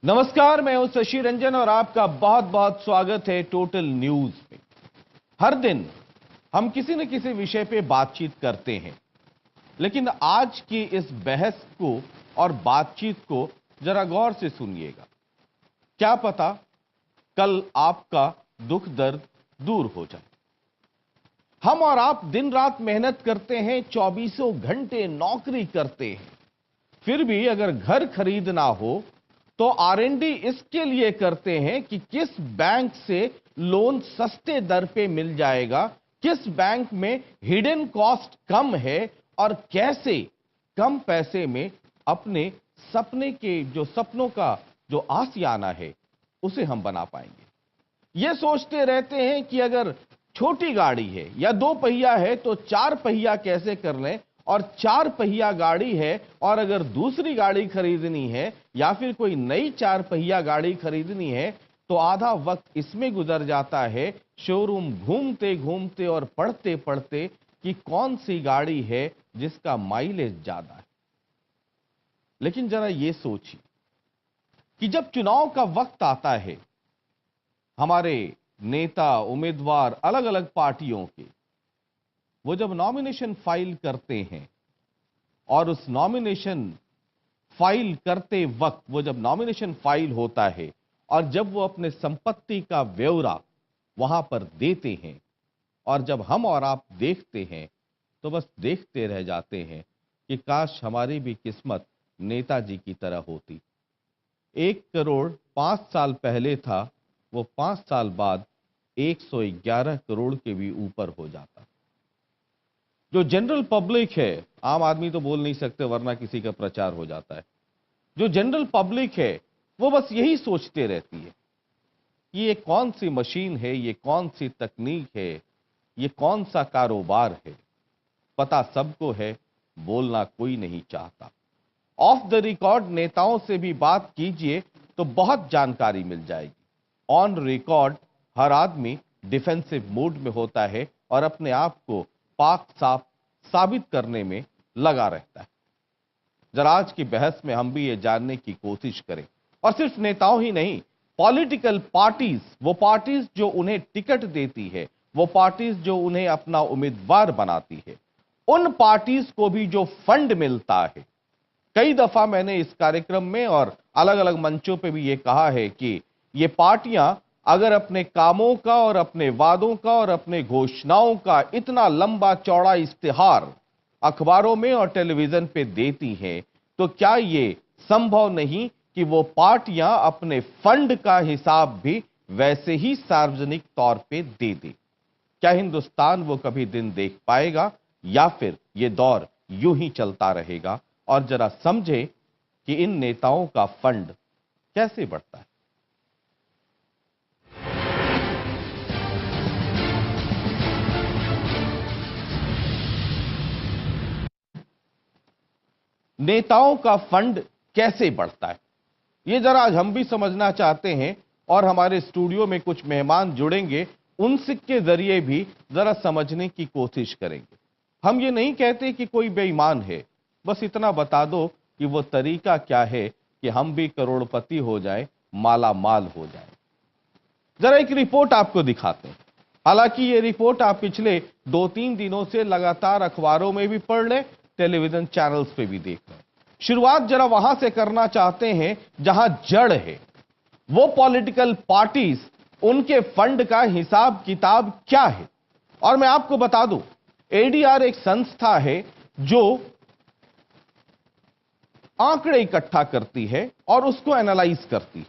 नमस्कार, मैं हूं शशि रंजन और आपका बहुत बहुत स्वागत है टोटल न्यूज में। हर दिन हम किसी न किसी विषय पे बातचीत करते हैं, लेकिन आज की इस बहस को और बातचीत को जरा गौर से सुनिएगा। क्या पता कल आपका दुख दर्द दूर हो जाए। हम और आप दिन रात मेहनत करते हैं, 24 घंटे नौकरी करते हैं, फिर भी अगर घर खरीदना हो तो R&D इसके लिए करते हैं कि किस बैंक से लोन सस्ते दर पे मिल जाएगा, किस बैंक में हिडन कॉस्ट कम है और कैसे कम पैसे में अपने सपनों का जो आशियाना है उसे हम बना पाएंगे। ये सोचते रहते हैं कि अगर छोटी गाड़ी है या 2 पहिया है तो 4 पहिया कैसे कर लें, और 4 पहिया गाड़ी है और अगर दूसरी गाड़ी खरीदनी है या फिर कोई नई 4 पहिया गाड़ी खरीदनी है तो आधा वक्त इसमें गुजर जाता है शोरूम घूमते घूमते और पढ़ते पढ़ते कि कौन सी गाड़ी है जिसका माइलेज ज्यादा है। लेकिन जरा ये सोचिए कि जब चुनाव का वक्त आता है, हमारे नेता उम्मीदवार अलग अलग पार्टियों के वो जब नॉमिनेशन फाइल करते हैं और उस नॉमिनेशन फाइल करते वक्त वो जब नॉमिनेशन फाइल होता है और जब वो अपने संपत्ति का ब्यौरा वहां पर देते हैं और जब हम और आप देखते हैं तो बस देखते रह जाते हैं कि काश हमारी भी किस्मत नेताजी की तरह होती। 1 करोड़ 5 साल पहले था, वो 5 साल बाद 111 करोड़ के भी ऊपर हो जाता। जो जनरल पब्लिक है, आम आदमी तो बोल नहीं सकते वरना किसी का प्रचार हो जाता है, जो जनरल पब्लिक है वो बस यही सोचते रहती है कि ये कौन सी मशीन है, ये कौन सी तकनीक है, ये कौन सा कारोबार है। पता सबको है, बोलना कोई नहीं चाहता। ऑफ द रिकॉर्ड नेताओं से भी बात कीजिए तो बहुत जानकारी मिल जाएगी। ऑन रिकॉर्ड हर आदमी डिफेंसिव मूड में होता है और अपने आप को पाक साफ साबित करने में लगा रहता है। जरा आज की बहस में हम भी ये जानने की कोशिश करें, और सिर्फ नेताओं ही नहीं, पॉलिटिकल पार्टीज, वो पार्टीज जो उन्हें टिकट देती है, वो पार्टीज जो उन्हें अपना उम्मीदवार बनाती है, उन पार्टीज को भी जो फंड मिलता है। कई दफा मैंने इस कार्यक्रम में और अलग अलग मंचों पे भी ये कहा है कि ये पार्टियां अगर अपने कामों का और अपने वादों का और अपने घोषणाओं का इतना लंबा चौड़ा इश्तिहार अखबारों में और टेलीविजन पे देती हैं, तो क्या ये संभव नहीं कि वो पार्टियां अपने फंड का हिसाब भी वैसे ही सार्वजनिक तौर पे दे दे? क्या हिंदुस्तान वो कभी दिन देख पाएगा या फिर ये दौर यूं ही चलता रहेगा? और जरा समझे कि इन नेताओं का फंड कैसे बढ़ता है। नेताओं का फंड कैसे बढ़ता है, ये जरा आज हम भी समझना चाहते हैं और हमारे स्टूडियो में कुछ मेहमान जुड़ेंगे, उनके जरिए भी जरा समझने की कोशिश करेंगे। हम ये नहीं कहते कि कोई बेईमान है, बस इतना बता दो कि वो तरीका क्या है कि हम भी करोड़पति हो जाएं, माला माल हो जाएं। जरा एक रिपोर्ट आपको दिखाते हैं। हालांकि ये रिपोर्ट आप पिछले 2-3 दिनों से लगातार अखबारों में भी पढ़ लें, टेलीविजन चैनल्स पे भी देख रहे हैं। शुरुआत जरा वहां से करना चाहते हैं जहां जड़ है, वो पॉलिटिकल पार्टीज, उनके फंड का हिसाब किताब क्या है। और मैं आपको बता दूं, ADR एक संस्था है जो आंकड़े इकट्ठा करती है और उसको एनालाइज करती है।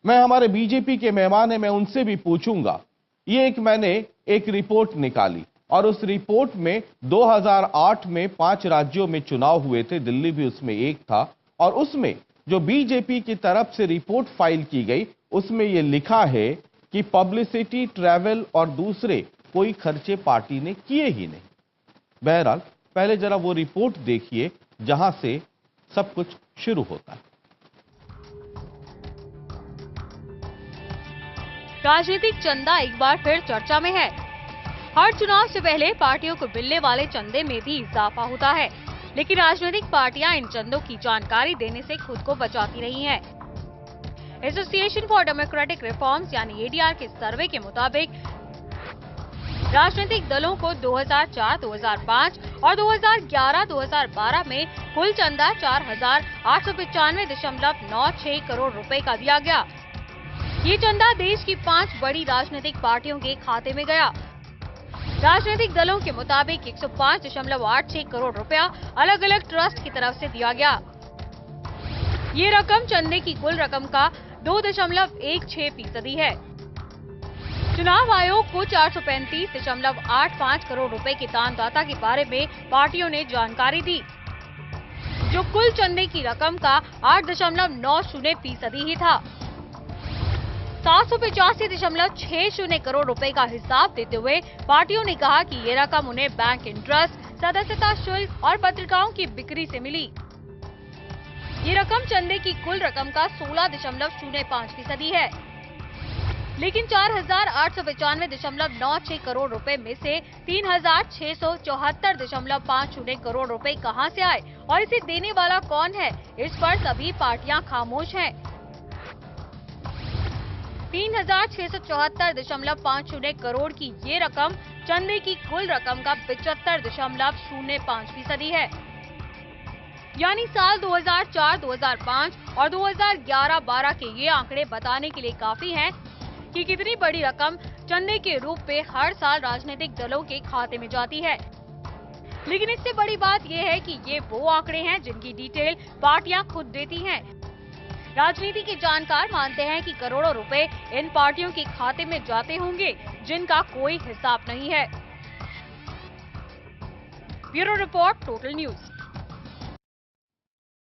मैं हमारे बीजेपी के मेहमान हैं, मैं उनसे भी पूछूंगा। ये मैंने एक रिपोर्ट निकाली और उस रिपोर्ट में 2008 में 5 राज्यों में चुनाव हुए थे, दिल्ली भी उसमें एक था, और उसमें जो बीजेपी की तरफ से रिपोर्ट फाइल की गई उसमें यह लिखा है कि पब्लिसिटी, ट्रैवल और दूसरे कोई खर्चे पार्टी ने किए ही नहीं। बहरहाल पहले जरा वो रिपोर्ट देखिए जहां से सब कुछ शुरू होता है। राजनीतिक चंदा एक बार फिर चर्चा में है। हर चुनाव से पहले पार्टियों को मिलने वाले चंदे में भी इजाफा होता है, लेकिन राजनीतिक पार्टियां इन चंदों की जानकारी देने से खुद को बचाती रही हैं। एसोसिएशन फॉर डेमोक्रेटिक रिफॉर्म्स यानी एडीआर के सर्वे के मुताबिक राजनीतिक दलों को 2004, 2005 और 2011-2012 में कुल चंदा 4,895.96 करोड़ रुपए का दिया गया। ये चंदा देश की 5 बड़ी राजनीतिक पार्टियों के खाते में गया। राजनीतिक दलों के मुताबिक 105.86 करोड़ रुपया अलग अलग ट्रस्ट की तरफ से दिया गया। ये रकम चंदे की कुल रकम का 2.16% है। चुनाव आयोग को 435.85 करोड़ रुपए के दानदाता के बारे में पार्टियों ने जानकारी दी, जो कुल चंदे की रकम का 8.90% ही था। 785.60 करोड़ रुपए का हिसाब देते हुए पार्टियों ने कहा कि ये रकम उन्हें बैंक इंटरेस्ट, सदस्यता शुल्क और पत्रिकाओं की बिक्री से मिली। ये रकम चंदे की कुल रकम का 16.05% है। लेकिन 4,895.96 करोड़ रुपए में से 3,674.50 करोड़ रुपए कहां से आए और इसे देने वाला कौन है, इस पर सभी पार्टियां खामोश हैं। 3,674.50 करोड़ की ये रकम चंदे की कुल रकम का 75.05% है। यानी साल 2004, 2005 और 2011-12 के ये आंकड़े बताने के लिए काफी हैं कि कितनी बड़ी रकम चंदे के रूप में हर साल राजनीतिक दलों के खाते में जाती है। लेकिन इससे बड़ी बात यह है कि ये वो आंकड़े हैं जिनकी डिटेल पार्टियां खुद देती हैं। राजनीति के जानकार मानते हैं कि करोड़ों रुपए इन पार्टियों के खाते में जाते होंगे जिनका कोई हिसाब नहीं है। Bureau report, total news.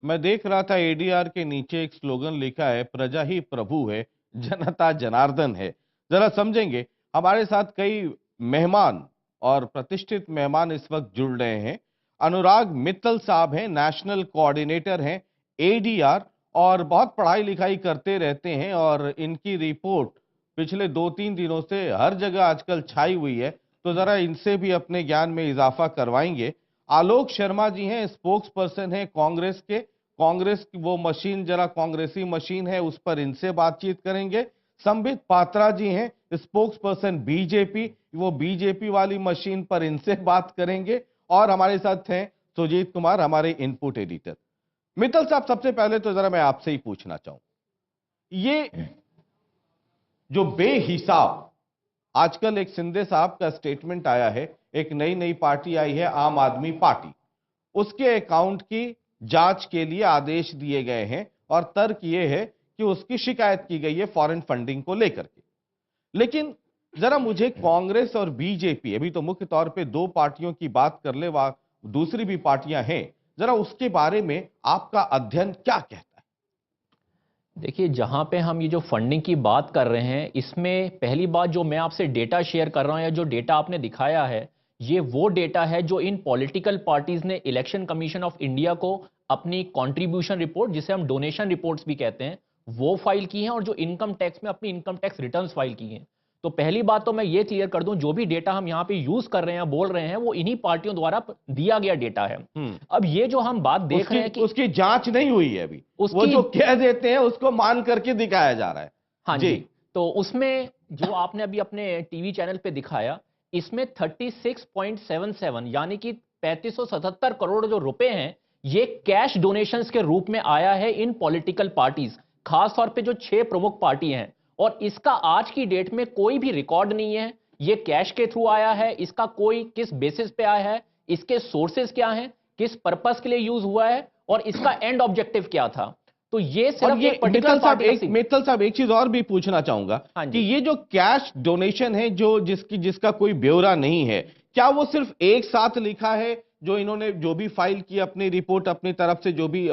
मैं देख रहा था एडीआर के नीचे एक स्लोगन लिखा है, प्रजा ही प्रभु है, जनता जनार्दन है। जरा समझेंगे, हमारे साथ कई मेहमान और प्रतिष्ठित मेहमान इस वक्त जुड़ रहे हैं। अनुराग मित्तल साहब हैं, नेशनल कोऑर्डिनेटर हैं एडीआर, और बहुत पढ़ाई लिखाई करते रहते हैं और इनकी रिपोर्ट पिछले 2-3 दिनों से हर जगह आजकल छाई हुई है, तो जरा इनसे भी अपने ज्ञान में इजाफा करवाएंगे। आलोक शर्मा जी हैं, स्पोक्स पर्सन है कांग्रेस के। कांग्रेस की वो मशीन, जरा कांग्रेसी मशीन है, उस पर इनसे बातचीत करेंगे। संबित पात्रा जी हैं, स्पोक्स पर्सन बीजेपी, वो बीजेपी वाली मशीन पर इनसे बात करेंगे। और हमारे साथ हैं सुजीत कुमार, हमारे इनपुट एडिटर। मित्तल साहब, सबसे पहले तो जरा मैं आपसे ही पूछना चाहूं, ये जो बेहिसाब आजकल एक शिंदे साहब का स्टेटमेंट आया है, एक नई पार्टी आई है आम आदमी पार्टी, उसके अकाउंट की जांच के लिए आदेश दिए गए हैं और तर्क यह है कि उसकी शिकायत की गई है फॉरेन फंडिंग को लेकर के। लेकिन जरा मुझे कांग्रेस और बीजेपी, अभी तो मुख्य तौर पे 2 पार्टियों की बात कर ले, वहां दूसरी भी पार्टियां हैं, जरा उसके बारे में आपका अध्ययन क्या कहता है? देखिए, जहां पे हम ये जो फंडिंग की बात कर रहे हैं, इसमें पहली बात जो मैं आपसे डेटा शेयर कर रहा हूं या जो डेटा आपने दिखाया है, ये वो डेटा है जो इन पॉलिटिकल पार्टीज ने इलेक्शन कमीशन ऑफ इंडिया को अपनी कंट्रीब्यूशन रिपोर्ट, जिसे हम डोनेशन रिपोर्ट्स भी कहते हैं, वो फाइल की हैं, और जो इनकम टैक्स में अपनी इनकम टैक्स रिटर्न्स फाइल की हैं। तो पहली बात तो मैं ये क्लियर कर दूं, जो भी डेटा हम यहाँ पे यूज कर रहे हैं, बोल रहे हैं, वो इन्हीं पार्टियों द्वारा दिया गया डेटा है। अब ये जो हम बात देख रहे हैं कि उसकी जांच नहीं हुई है अभी, वो जो कह देते हैं उसको मान करके दिखाया जा रहा है। हाँ जी, तो उसमें जो आपने अभी अपने टीवी चैनल पे दिखाया, इसमें 36.77 यानी कि 3577 करोड़ जो रुपए हैं, ये कैश डोनेशंस के रूप में आया है इन पॉलिटिकल पार्टीज, खास तौर पे जो 6 प्रमुख पार्टी हैं। और इसका आज की डेट में कोई भी रिकॉर्ड नहीं है, ये कैश के थ्रू आया है, इसका कोई किस बेसिस पे आया है, इसके सोर्सेस क्या हैं, किस पर्पस के लिए यूज हुआ है और इसका एंड ऑब्जेक्टिव क्या था। तो ये सिर्फ एक पर्टिकुलर पार्टी। मित्तल साहब, एक चीज और भी पूछना चाहूंगा कि ये जो कैश डोनेशन है, जो जिसका कोई ब्यौरा नहीं है, क्या वो सिर्फ एक साथ लिखा है, जो इन्होंने जो भी फाइल की अपनी रिपोर्ट अपनी तरफ से जो भी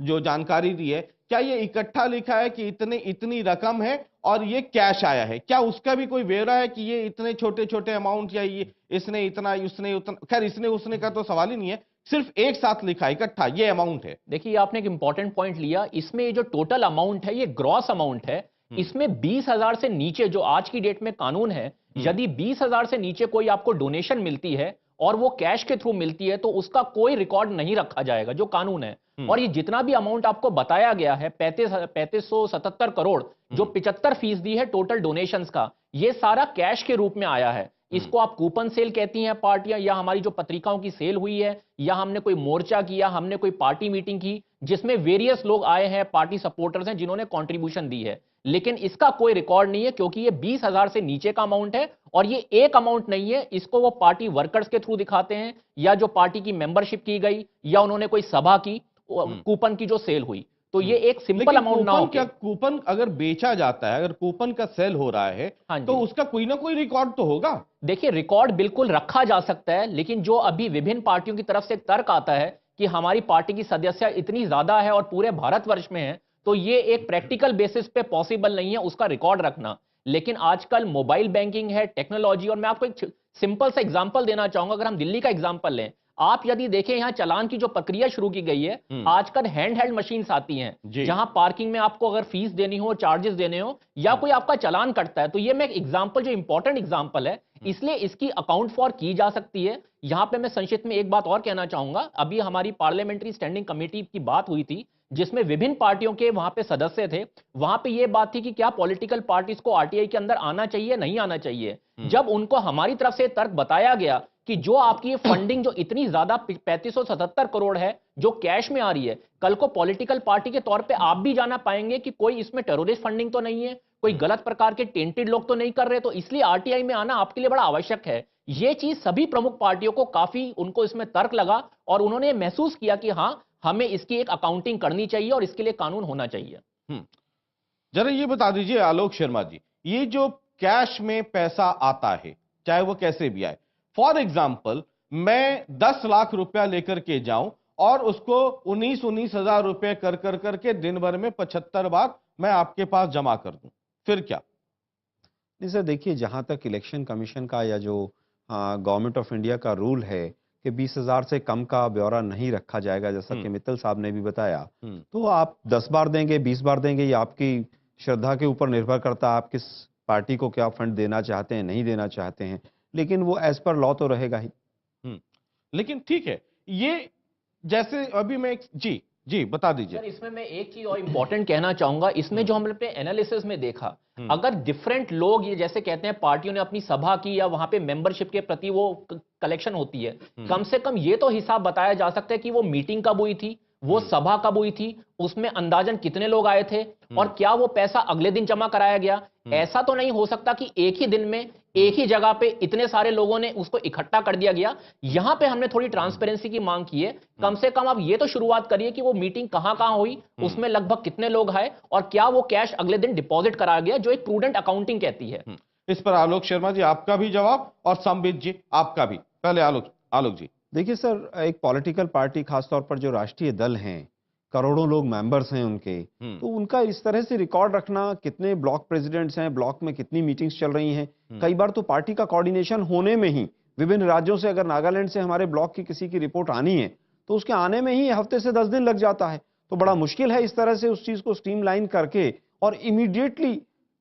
जो जानकारी दी है, क्या ये इकट्ठा लिखा है कि इतनी रकम है और ये कैश आया है? क्या उसका भी कोई ब्यौरा है कि ये इतने छोटे छोटे अमाउंट, या ये इसने इतना, उसने उतना, खैर इसने उसने का तो सवाल ही नहीं है, सिर्फ एक साथ लिखा है इकट्ठा ये अमाउंट है? देखिए, आपने एक इंपॉर्टेंट पॉइंट लिया, इसमें ये जो टोटल अमाउंट है, ये ग्रॉस अमाउंट है। इसमें 20,000 से नीचे, जो आज की डेट में कानून है, यदि 20,000 से नीचे कोई आपको डोनेशन मिलती है और वो कैश के थ्रू मिलती है, तो उसका कोई रिकॉर्ड नहीं रखा जाएगा, जो कानून है। और ये जितना भी अमाउंट आपको बताया गया है 3577 करोड़, जो 75% है टोटल डोनेशंस का, ये सारा कैश के रूप में आया है। इसको आप कूपन सेल कहती हैं पार्टियां, या हमारी जो पत्रिकाओं की सेल हुई है, या हमने कोई मोर्चा किया, हमने कोई पार्टी मीटिंग की जिसमें वेरियस लोग आए हैं, पार्टी सपोर्टर्स हैं जिन्होंने कंट्रीब्यूशन दी है, लेकिन इसका कोई रिकॉर्ड नहीं है क्योंकि ये 20,000 से नीचे का अमाउंट है और ये एक अमाउंट नहीं है। इसको वो पार्टी वर्कर्स के थ्रू दिखाते हैं, या जो पार्टी की मेंबरशिप की गई, या उन्होंने कोई सभा की, कूपन की जो सेल हुई, तो ये एक सिंपल अमाउंट ना हो। क्या कूपन अगर बेचा जाता है, अगर कूपन का सेल हो रहा है, तो उसका कोई ना कोई रिकॉर्ड तो होगा। देखिए, रिकॉर्ड बिल्कुल रखा जा सकता है, लेकिन जो अभी विभिन्न पार्टियों की तरफ से एक तर्क आता है कि हमारी पार्टी की सदस्यता इतनी ज्यादा है और पूरे भारतवर्ष में है, तो ये एक प्रैक्टिकल बेसिस पे पॉसिबल नहीं है उसका रिकॉर्ड रखना। लेकिन आजकल मोबाइल बैंकिंग है, टेक्नोलॉजी, और मैं आपको एक सिंपल सा एग्जांपल देना चाहूंगा। अगर हम दिल्ली का एग्जांपल लें, आप यदि देखें यहां चालान की जो प्रक्रिया शुरू की गई है, आजकल हैंड हेल्ड मशीन्स आती हैं जहां पार्किंग में आपको अगर फीस देनी हो, चार्जेस देने हो, या कोई आपका चालान कटता है, तो ये मैं एक एग्जांपल, जो इंपॉर्टेंट एग्जांपल है, इसलिए इसकी अकाउंट फॉर की जा सकती है। यहां पे मैं संक्षिप्त में एक बात और कहना चाहूंगा। अभी हमारी पार्लियामेंट्री स्टैंडिंग कमेटी की बात हुई थी जिसमें विभिन्न पार्टियों के वहां पे सदस्य थे। वहां पे ये बात थी कि क्या पॉलिटिकल पार्टीज को आरटीआई के अंदर आना चाहिए, नहीं आना चाहिए। जब उनको हमारी तरफ से तर्क बताया गया कि जो आपकी ये फंडिंग जो इतनी ज्यादा 3577 करोड़ है जो कैश में आ रही है, कल को पॉलिटिकल पार्टी के तौर पे आप भी जाना पाएंगे कि कोई इसमें टेररिस्ट फंडिंग तो नहीं है, कोई गलत प्रकार के टेंटेड लोग तो नहीं कर रहे, तो इसलिए आरटीआई में आना आपके लिए बड़ा आवश्यक है। ये चीज सभी प्रमुख पार्टियों को काफी, उनको इसमें तर्क लगा और उन्होंने महसूस किया कि हां, हमें इसकी एक अकाउंटिंग करनी चाहिए और इसके लिए कानून होना चाहिए। जरा ये बता दीजिए आलोक शर्मा जी, ये जो कैश में पैसा आता है, चाहे वो कैसे भी आए, फॉर एग्जाम्पल मैं 10 लाख रुपया लेकर के जाऊं और उसको 19 हजार रुपए कर करके दिन भर में 75 बार मैं आपके पास जमा कर दूं, फिर क्या? नहीं सर, देखिए, जहां तक इलेक्शन कमीशन का या जो गवर्नमेंट ऑफ इंडिया का रूल है कि 20,000 से कम का ब्यौरा नहीं रखा जाएगा, जैसा कि मित्तल साहब ने भी बताया, तो आप 10 बार देंगे, 20 बार देंगे, ये आपकी श्रद्धा के ऊपर निर्भर करता है, आप किस पार्टी को क्या फंड देना चाहते हैं, नहीं देना चाहते हैं, लेकिन वो एज पर लॉ तो रहेगा ही। लेकिन ठीक है, ये जैसे अभी मैं जी बता दीजिए। इसमें मैं एक चीज और इंपॉर्टेंट कहना चाहूंगा। इसमें जो हमने एनालिसिस में देखा, अगर डिफरेंट लोग, ये जैसे कहते हैं पार्टियों ने अपनी सभा की या वहां पे मेंबरशिप के प्रति वो कलेक्शन होती है, कम से कम ये तो हिसाब बताया जा सकता है कि वो मीटिंग कब हुई थी, वो सभा कब हुई थी, उसमें अंदाजन कितने लोग आए थे, और क्या वो पैसा अगले दिन जमा कराया गया। ऐसा तो नहीं हो सकता कि एक ही दिन में एक ही जगह पे इतने सारे लोगों ने उसको इकट्ठा कर दिया गया। यहां पे हमने थोड़ी ट्रांसपेरेंसी की मांग की है। कम से कम आप ये तो शुरुआत करिए कि वो मीटिंग कहां हुई, उसमें लगभग कितने लोग आए, और क्या वो कैश अगले दिन डिपॉजिट कराया गया, जो एक प्रूडेंट अकाउंटिंग कहती है। इस पर आलोक शर्मा जी आपका भी जवाब, और संबित जी आपका भी। पहले आलोक जी। देखिए सर, एक पॉलिटिकल पार्टी, खासतौर पर जो राष्ट्रीय दल हैं, करोड़ों लोग मेंबर्स हैं उनके, तो उनका इस तरह से रिकॉर्ड रखना, कितने ब्लॉक प्रेसिडेंट्स हैं, ब्लॉक में कितनी मीटिंग्स चल रही हैं, कई बार तो पार्टी का कोऑर्डिनेशन होने में ही विभिन्न राज्यों से, अगर नागालैंड से हमारे ब्लॉक की किसी की रिपोर्ट आनी है तो उसके आने में ही हफ्ते से 10 दिन लग जाता है। तो बड़ा मुश्किल है इस तरह से उस चीज को स्ट्रीमलाइन करके और इमीडिएटली,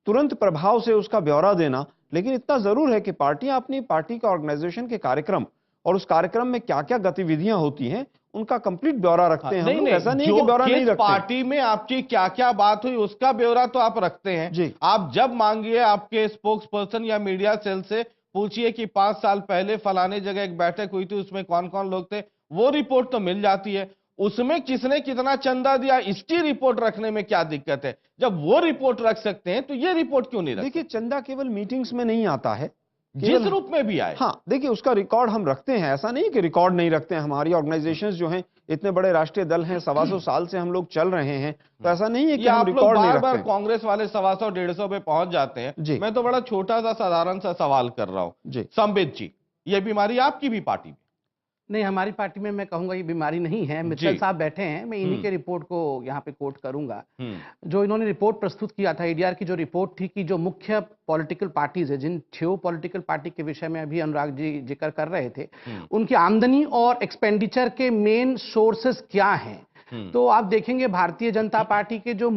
तुरंत प्रभाव से उसका ब्यौरा देना। लेकिन इतना जरूर है कि पार्टियां अपनी पार्टी का ऑर्गेनाइजेशन के कार्यक्रम और उस कार्यक्रम में क्या क्या गतिविधियां होती हैं उनका कंप्लीट ब्यौरा रखते हैं। नहीं, ऐसा नहीं कि ब्यौरा नहीं रखते। पार्टी में आपकी क्या क्या बात हुई उसका ब्यौरा तो आप रखते हैं जी। आप जब मांगिए आपके स्पोक्स पर्सन या मीडिया सेल से पूछिए कि 5 साल पहले फलाने जगह एक बैठक हुई थी, उसमें कौन कौन लोग थे, वो रिपोर्ट तो मिल जाती है। उसमें किसने कितना चंदा दिया, इसकी रिपोर्ट रखने में क्या दिक्कत है? जब वो रिपोर्ट रख सकते हैं तो ये रिपोर्ट क्यों नहीं रखते? देखिए, चंदा केवल मीटिंग्स में नहीं आता है, जिस रूप में भी आए। हाँ, देखिए, उसका रिकॉर्ड हम रखते हैं, ऐसा नहीं कि रिकॉर्ड नहीं रखते हैं। हमारी ऑर्गेनाइजेशंस जो हैं, इतने बड़े राष्ट्रीय दल हैं, 125 साल से हम लोग चल रहे हैं, तो ऐसा नहीं है कि हम रिकॉर्ड नहीं रखते। बार कांग्रेस वाले 125-150 पे पहुंच जाते हैं। मैं तो बड़ा छोटा सा साधारण सा सवाल कर रहा हूं। संबित जी, ये बीमारी आपकी भी पार्टी में? नहीं, हमारी पार्टी में मैं कहूंगा ये बीमारी नहीं है। मित्तल साहब बैठे हैं, मैं इन्हीं के रिपोर्ट को यहाँ पे कोट करूंगा। जो इन्होंने रिपोर्ट प्रस्तुत किया था, ईडीआर की जो रिपोर्ट थी कि जो मुख्य पॉलिटिकल पार्टीज है, जिन 6 पॉलिटिकल पार्टी के विषय में अभी अनुराग जी जिक्र कर रहे थे, उनकी आमदनी और एक्सपेंडिचर के मेन सोर्सेस क्या हैं। तो आप देखेंगे भारतीय जनता पार्टी के जो